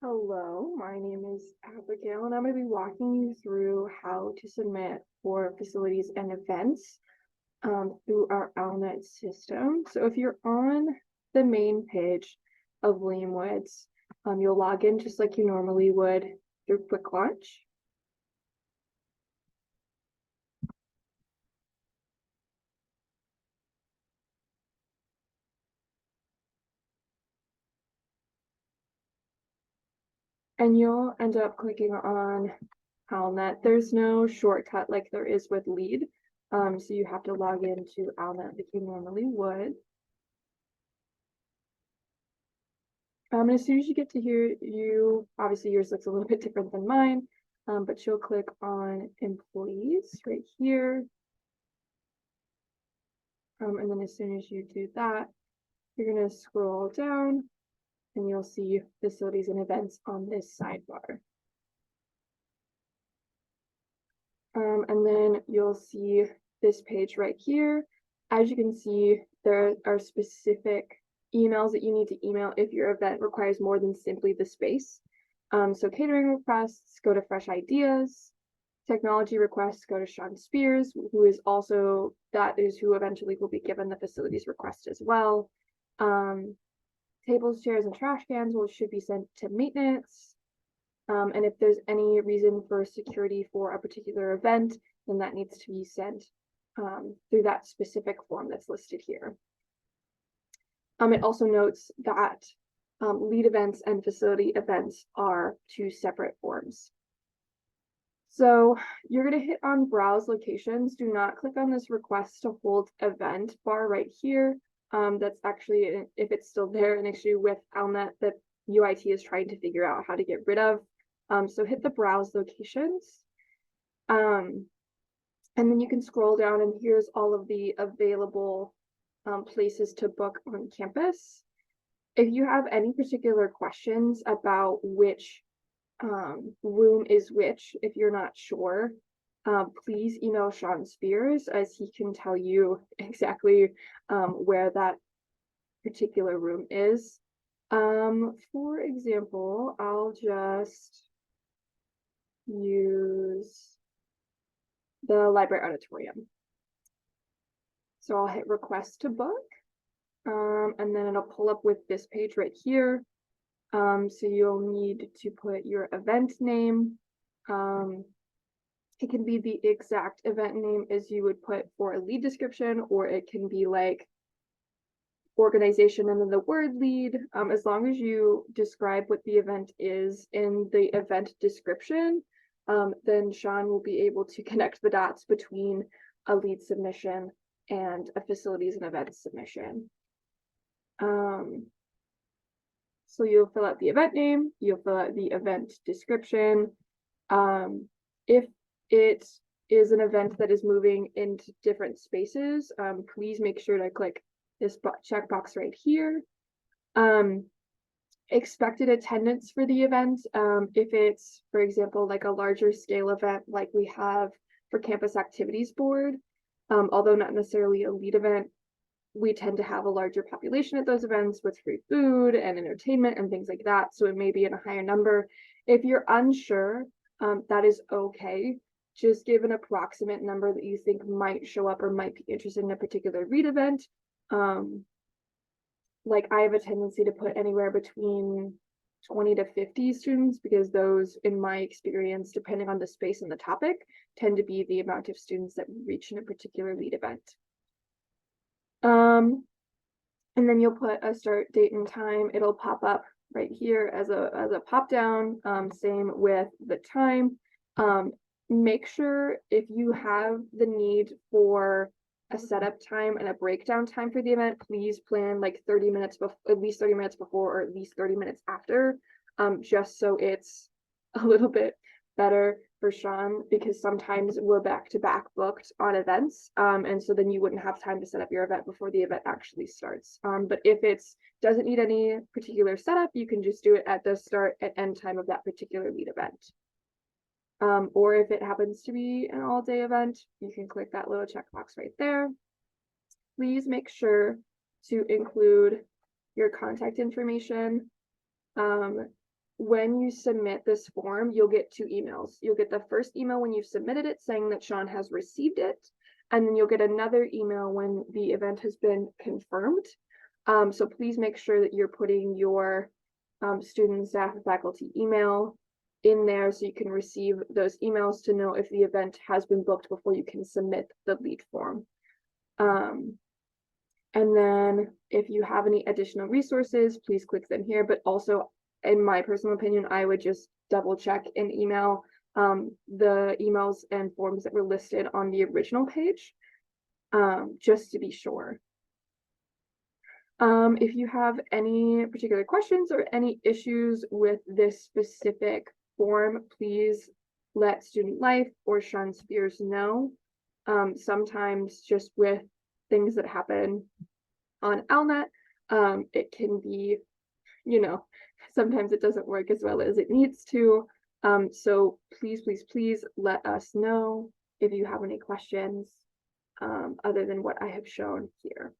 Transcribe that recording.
Hello, my name is Abigail, and I'm going to be walking you through how to submit for facilities and events through our OWLNET system. So if you're on the main page of William Woods, you'll log in just like you normally would through Quick Launch. And you'll end up clicking on OWLNET. There's no shortcut like there is with LEAD. So you have to log into OWLNET like you normally would. And as soon as you get to here, obviously yours looks a little bit different than mine, but you'll click on employees right here. And then as soon as you do that, you're going to scroll down and you'll see facilities and events on this sidebar. And then you'll see this page right here. As you can see, there are specific emails that you need to email if your event requires more than simply the space. So catering requests go to Fresh Ideas. Technology requests go to Sean Spears, who is also, that is who eventually will be given the facilities request as well. Tables, chairs, and trash cans should be sent to maintenance. And if there's any reason for security for a particular event, then that needs to be sent through that specific form that's listed here. It also notes that lead events and facility events are two separate forms. So you're going to hit on browse locations. Do not click on this request to hold event bar right here. That's actually, if it's still there, an issue with OWLNET that UIT is trying to figure out how to get rid of. So hit the browse locations. And then you can scroll down and here's all of the available places to book on campus. If you have any particular questions about which room is which, if you're not sure, please email Sean Spears as he can tell you exactly where that particular room is. For example, I'll just use the library auditorium. So I'll hit request to book, and then it'll pull up with this page right here. So you'll need to put your event name. It can be the exact event name as you would put for a lead description, or it can be like organization and then the word lead. As long as you describe what the event is in the event description, then Sean will be able to connect the dots between a lead submission and a facilities and events submission. So you'll fill out the event name, you'll fill out the event description. If it is an event that is moving into different spaces, please make sure to click this checkbox right here. Expected attendance for the event. If it's, for example, like a larger scale event like we have for Campus Activities Board, although not necessarily a lead event, we tend to have a larger population at those events with free food and entertainment and things like that. So it may be in a higher number. If you're unsure, that is okay. Just give an approximate number that you think might show up or might be interested in a particular lead event. Like I have a tendency to put anywhere between 20 to 50 students because those, in my experience, depending on the space and the topic, tend to be the amount of students that we reach in a particular lead event. And then you'll put a start date and time. It'll pop up right here as a pop down. Same with the time. Make sure if you have the need for a setup time and a breakdown time for the event, please plan like 30 minutes before, at least 30 minutes before, or at least 30 minutes after, just so it's a little bit better for Sean, because sometimes we're back-to-back booked on events, and so then you wouldn't have time to set up your event before the event actually starts. But if it doesn't need any particular setup, you can just do it at the start and end time of that particular lead event. Or if it happens to be an all-day event, you can click that little checkbox right there. Please make sure to include your contact information. when you submit this form, you'll get 2 emails. You'll get the first email when you've submitted it saying that Sean has received it, and then you'll get another email when the event has been confirmed. So please make sure that you're putting your student, staff, and faculty email in there so you can receive those emails to know if the event has been booked before you can submit the lead form. And then if you have any additional resources, please click them here, but also in my personal opinion, I would just double check and email the emails and forms that were listed on the original page, just to be sure. If you have any particular questions or any issues with this specific form, please let Student Life or Sean Spears know. Sometimes just with things that happen on LNET, it can be, you know, sometimes it doesn't work as well as it needs to. So please, please, please let us know if you have any questions other than what I have shown here.